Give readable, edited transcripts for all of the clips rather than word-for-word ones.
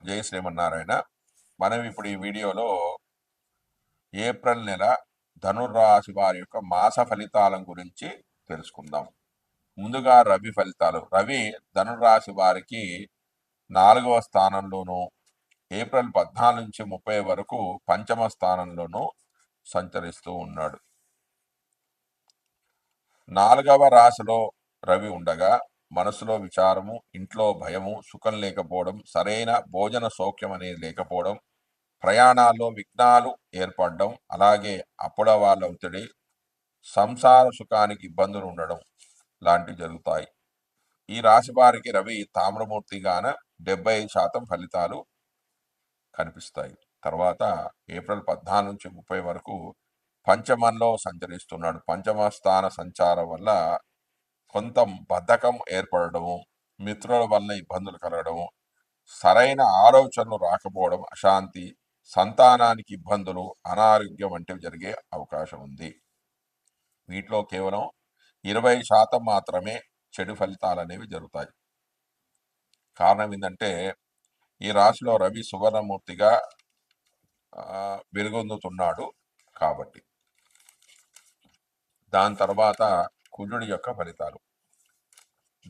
జై శ్రీమన్నారాయణ. మనం ఇప్పుడు ఈ వీడియోలో ఏప్రిల్ నెల ధనుర్రాశి వారి యొక్క మాస ఫలితాల గురించి తెలుసుకుందాం. ముందుగా రవి ఫలితాలు. రవి ధనుర్రాశి వారికి 4వ స్థానంలోను, ఏప్రిల్ 14 నుంచి 30 వరకు పంచమ స్థానంలోనూ సంచరిస్తూ ఉన్నాడు. 4వ రాశిలో రవి ఉండగా మనసులో విచారము, ఇంట్లో భయము, సుఖం లేకపోవడం, సరైన భోజన సౌఖ్యం అనేది లేకపోవడం, ప్రయాణాల్లో విఘ్నాలు ఏర్పడడం, అలాగే అప్పుల వాళ్ళ ఒత్తిడి, సంసార సుఖానికి ఇబ్బందులు ఉండడం లాంటివి జరుగుతాయి. ఈ రాశి వారికి రవి తామ్రమూర్తిగాన 75% ఫలితాలు కనిపిస్తాయి. తర్వాత ఏప్రిల్ 14 నుంచి 30 వరకు పంచమంలో సంచరిస్తున్నాడు. పంచమ స్థాన సంచారం వల్ల కొంత బద్ధకం ఏర్పడము, మిత్రుల వల్ల ఇబ్బందులు కలగడము, సరైన ఆలోచనలు రాకపోవడం, అశాంతి, సంతానానికి ఇబ్బందులు, అనారోగ్యం వంటివి జరిగే అవకాశం ఉంది. వీటిలో కేవలం 20% మాత్రమే చెడు ఫలితాలు అనేవి జరుగుతాయి. కారణం ఏంటంటే ఈ రాశిలో రవి సువర్ణమూర్తిగా వెలుగొందుతున్నాడు కాబట్టి. దాని తర్వాత కుజుడి యొక్క ఫలితాలు.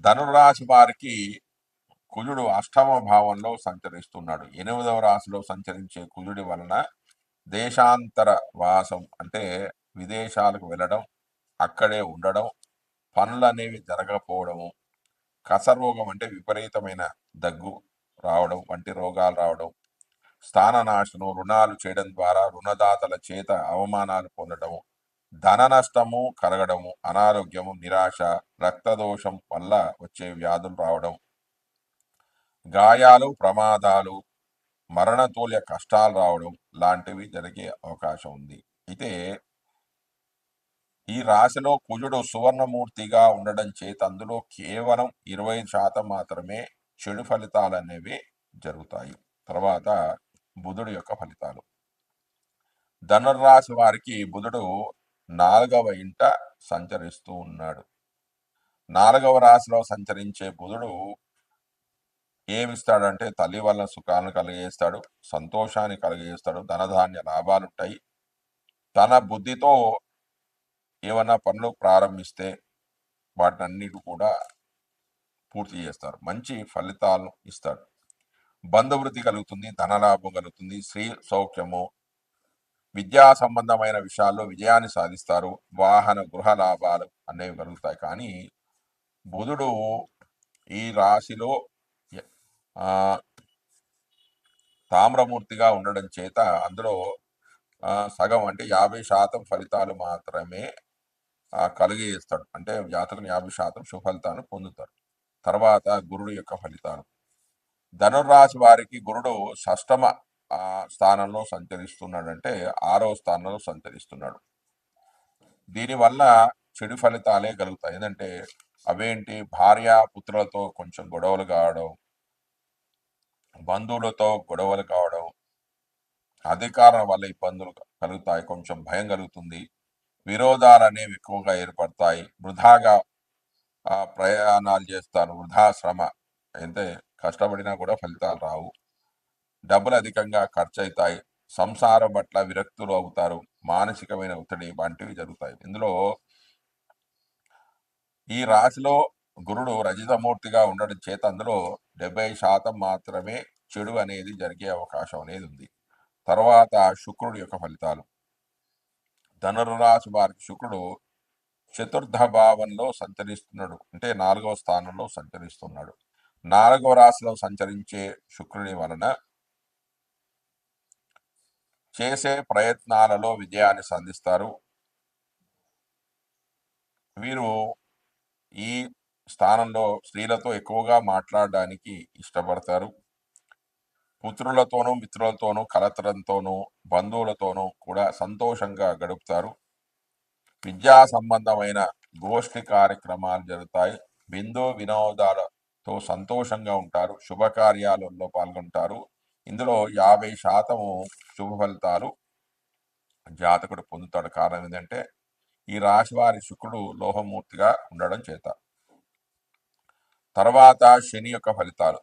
ధనురాశి వారికి కుజుడు అష్టమ భావంలో సంచరిస్తున్నాడు. 8వ రాశిలో సంచరించే కుజుడి వలన దేశాంతర వాసం అంటే విదేశాలకు వెళ్ళడం, అక్కడే ఉండడం, పనులు అనేవి జరగకపోవడము, కసరోగం అంటే విపరీతమైన దగ్గు రావడం వంటి రోగాలు రావడం, స్థాననాశనం, రుణాలు చేయడం ద్వారా రుణదాతల చేత అవమానాలు పొందడము, ధన నష్టము కలగడము, అనారోగ్యము, నిరాశ, రక్తదోషం వల్ల వచ్చే వ్యాధులు రావడం, గాయాలు, ప్రమాదాలు, మరణతుల్య కష్టాలు రావడం లాంటివి జరిగే అవకాశం ఉంది. అయితే ఈ రాశిలో కుజుడు సువర్ణమూర్తిగా ఉండడం చేత అందులో కేవలం 20% మాత్రమే చెడు ఫలితాలు అనేవి జరుగుతాయి. తర్వాత బుధుడు యొక్క ఫలితాలు. ధనుర్రాశి వారికి బుధుడు 4వ ఇంట సంచరిస్తూ ఉన్నాడు. 4వ రాశిలో సంచరించే బుధుడు ఏమిస్తాడంటే తల్లి వల్ల సుఖాలను కలిగజేస్తాడు, సంతోషాన్ని కలిగజేస్తాడు, ధనధాన్య లాభాలు ఉంటాయి. తన బుద్ధితో ఏమన్నా పనులు ప్రారంభిస్తే వాటినన్నిటి కూడా పూర్తి చేస్తారు, మంచి ఫలితాలను ఇస్తాడు. బంధువృద్ధి కలుగుతుంది, ధనలాభం కలుగుతుంది, స్త్రీ సౌఖ్యము, విద్యా సంబంధమైన విషయాల్లో విజయాన్ని సాధిస్తారు, వాహన గృహ లాభాలు అనేవి కలుగుతాయి. కానీ బుధుడు ఈ రాశిలో తామ్రమూర్తిగా ఉండడం చేత అందులో సగం అంటే 50% ఫలితాలు మాత్రమే కలిగజేస్తాడు. అంటే జాతకులు 50% సుఫలితాలను పొందుతారు. తర్వాత గురుడు యొక్క ఫలితాలు. ధనుర్రాశి వారికి గురుడు షష్టమ స్థానంలో సంచరిస్తున్నాడు, అంటే 6వ స్థానంలో సంచరిస్తున్నాడు. దీనివల్ల చెడు ఫలితాలే కలుగుతాయి. ఏంటంటే అవేంటి, భార్య పుత్రులతో కొంచెం గొడవలు కావడం, బంధువులతో గొడవలు కావడం, అధికారం వల్ల ఇబ్బందులు కలుగుతాయి, కొంచెం భయం కలుగుతుంది, విరోధాలు అనేవి ఎక్కువగా ఏర్పడతాయి, వృధాగా ప్రయాణాలు చేస్తారు, వృధా శ్రమ, అయితే కష్టపడినా కూడా ఫలితాలు రావు, డబ్బులు అధికంగా ఖర్చు అవుతాయి, సంసారం పట్ల విరక్తులు అవుతారు, మానసికమైన ఒత్తిడి వంటివి జరుగుతాయి. ఇందులో ఈ రాశిలో గురుడు రజితమూర్తిగా ఉండడం చేత అందులో 70% మాత్రమే చెడు అనేది జరిగే అవకాశం అనేది ఉంది. తర్వాత శుక్రుడి యొక్క ఫలితాలు. ధనుర్రాశి వారికి శుక్రుడు చతుర్థ భావంలో సంచరిస్తున్నాడు, అంటే 4వ స్థానంలో సంచరిస్తున్నాడు. 4వ రాశిలో సంచరించే శుక్రుని వలన చేసే ప్రయత్నాలలో విజయాన్ని సాధిస్తారు. వీరు ఈ స్థానంలో స్త్రీలతో ఎక్కువగా మాట్లాడడానికి ఇష్టపడతారు. పుత్రులతోనూ, మిత్రులతోనూ, కలత్రంతోనూ, బంధువులతోనూ కూడా సంతోషంగా గడుపుతారు. విద్యా సంబంధమైన గోష్ఠి కార్యక్రమాలు జరుగుతాయి. బిందు వినోదాలతో సంతోషంగా ఉంటారు. శుభకార్యాలలో పాల్గొంటారు. ఇందులో 50% శుభ ఫలితాలు జాతకుడు పొందుతాడు. కారణం ఏంటంటే ఈ రాశి వారి శుక్రుడు లోహమూర్తిగా ఉండడం చేత. తర్వాత శని యొక్క ఫలితాలు.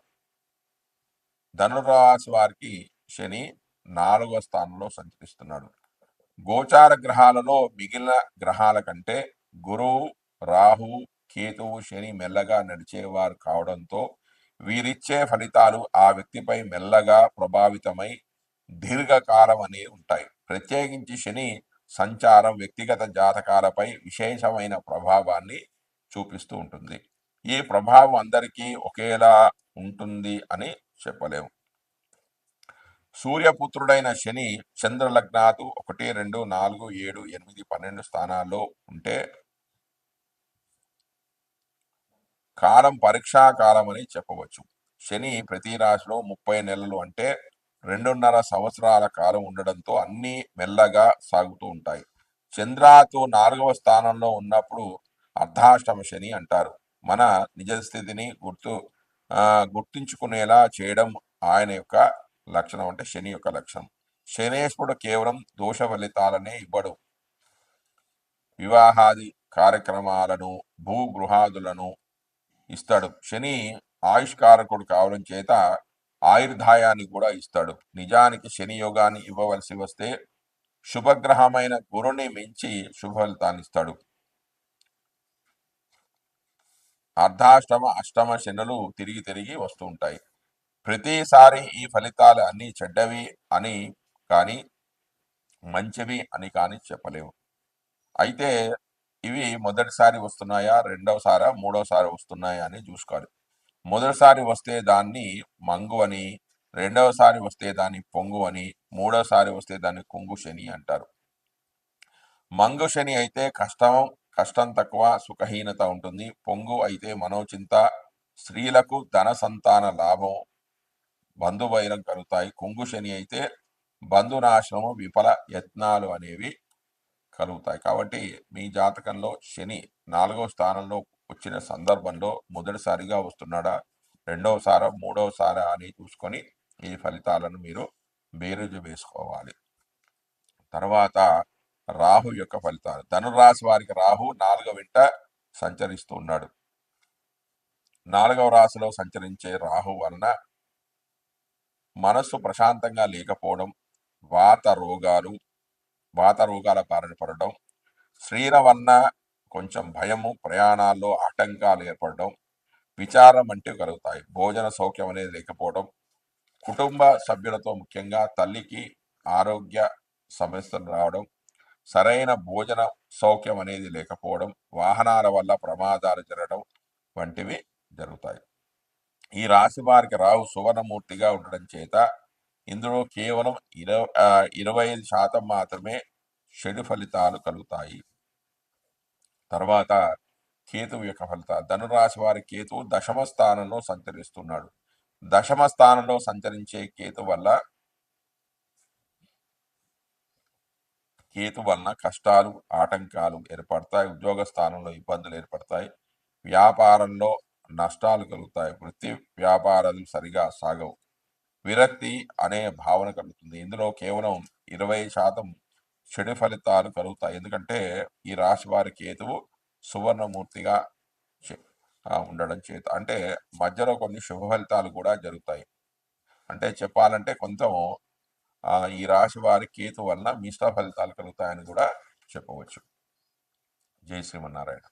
ధనురాశి వారికి శని 4వ స్థానంలో సంచరిస్తున్నాడు. గోచార గ్రహాలలో మిగిలిన గ్రహాల కంటే గురువు, రాహు, కేతువు, శని మెల్లగా నడిచేవారు కావడంతో వీరిచ్చే ఫలితాలు ఆ వ్యక్తిపై మెల్లగా ప్రభావితమై దీర్ఘకాలం అనేవి ఉంటాయి. ప్రత్యేకించి శని సంచారం వ్యక్తిగత జాతకాలపై విశేషమైన ప్రభావాన్ని చూపిస్తూ ఉంటుంది. ఈ ప్రభావం అందరికీ ఒకేలా ఉంటుంది అని చెప్పలేము. సూర్యపుత్రుడైన శని చంద్ర లగ్నాలు 1, 2, 4, 7, 8, 12 స్థానాల్లో ఉంటే కాలం పరీక్షా కాలం అని చెప్పవచ్చు. శని ప్రతి రాశిలో 30 నెలలు అంటే 2.5 సంవత్సరాల కాలం ఉండడంతో అన్నీ మెల్లగా సాగుతూ ఉంటాయి. చంద్రాతో 4వ స్థానంలో ఉన్నప్పుడు అర్ధాష్టమ శని అంటారు. మన నిజస్థితిని గుర్తించుకునేలా చేయడం ఆయన యొక్క లక్షణం, అంటే శని యొక్క లక్షణం. శనేశ్వరుడు కేవలం దోష ఫలితాలనే ఇవ్వడు. వివాహాది కార్యక్రమాలను, భూగృహాదులను ఇస్తాడు. శని ఆయుష్కారకుడు కావడం చేత ఆయుర్దాయాన్ని కూడా ఇస్తాడు. నిజానికి శని యోగాన్ని ఇవ్వవలసి వస్తే శుభగ్రహమైన గురుని మించి శుభ ఫలితాన్ని ఇస్తాడు. అర్ధాష్టమ, అష్టమ శనులు తిరిగి తిరిగి వస్తూ ఉంటాయి. ప్రతిసారి ఈ ఫలితాలు అన్నీ చెడ్డవి అని కానీ మంచివి అని కానీ చెప్పలేవు. అయితే ఇవి మొదటిసారి వస్తున్నాయా, రెండవసారా, మూడవసారి వస్తున్నాయా అని చూసుకోవాలి. మొదటిసారి వస్తే దాన్ని మంగు అని, రెండవసారి వస్తే దాన్ని పొంగు అని, మూడవసారి వస్తే దాన్ని కుంగు శని అంటారు. మంగు శని అయితే కష్టం తక్కువ, సుఖహీనత ఉంటుంది. పొంగు అయితే మనోచింత, స్త్రీలకు ధన సంతాన లాభం, బంధువైరం కలుగుతాయి. కుంగు శని అయితే బంధునాశనము, విఫల యత్నాలు అనేవి కలుగుతాయి. కాబట్టి మీ జాతకంలో శని 4వ స్థానంలో వచ్చిన సందర్భంలో మొదటిసారిగా వస్తున్నాడా, రెండవసారా, మూడవసారా అని చూసుకొని ఈ ఫలితాలను మీరు బేరీజు వేసుకోవాలి. తర్వాత రాహు యొక్క ఫలితాలు. ధనురాశి వారికి రాహు 4వ ఇంట సంచరిస్తూ ఉన్నాడు. 4వ రాశిలో సంచరించే రాహు వలన మనస్సు ప్రశాంతంగా లేకపోవడం, వాత రోగాల బారిన పడడం, శరీరం వలన కొంచెం భయము, ప్రయాణాల్లో ఆటంకాలు ఏర్పడడం, విచారం వంటివి కలుగుతాయి. భోజన సౌఖ్యం అనేది లేకపోవడం, కుటుంబ సభ్యులతో ముఖ్యంగా తల్లికి ఆరోగ్య సమస్యలు రావడం, సరైన భోజన సౌఖ్యం అనేది లేకపోవడం, వాహనాల వల్ల ప్రమాదాలు జరగడం వంటివి జరుగుతాయి. ఈ రాశి వారికి రాహు సువర్ణమూర్తిగా ఉండడం చేత ఇందులో కేవలం 25% మాత్రమే చెడు ఫలితాలు కలుగుతాయి. తర్వాత కేతువు యొక్క ఫలితాలు. ధనురాశి వారి కేతువు 10వ స్థానంలో సంచరిస్తున్నాడు. 10వ స్థానంలో సంచరించే కేతు వలన కష్టాలు, ఆటంకాలు ఏర్పడతాయి. ఉద్యోగ స్థానంలో ఇబ్బందులు ఏర్పడతాయి. వ్యాపారంలో నష్టాలు కలుగుతాయి. వృత్తి వ్యాపారాలు సరిగా సాగవు. విరక్తి అనే భావన కలుగుతుంది. ఇందులో కేవలం 20% చెడు ఫలితాలు కలుగుతాయి. ఎందుకంటే ఈ రాశి వారి కేతువు సువర్ణమూర్తిగా ఉండడం చేత, అంటే మధ్యలో కొన్ని శుభ ఫలితాలు కూడా జరుగుతాయి. అంటే చెప్పాలంటే కొంచెం ఈ రాశి వారి కేతు వలన మిశ్ర ఫలితాలు కలుగుతాయని కూడా చెప్పవచ్చు. జై శ్రీమన్నారాయణ.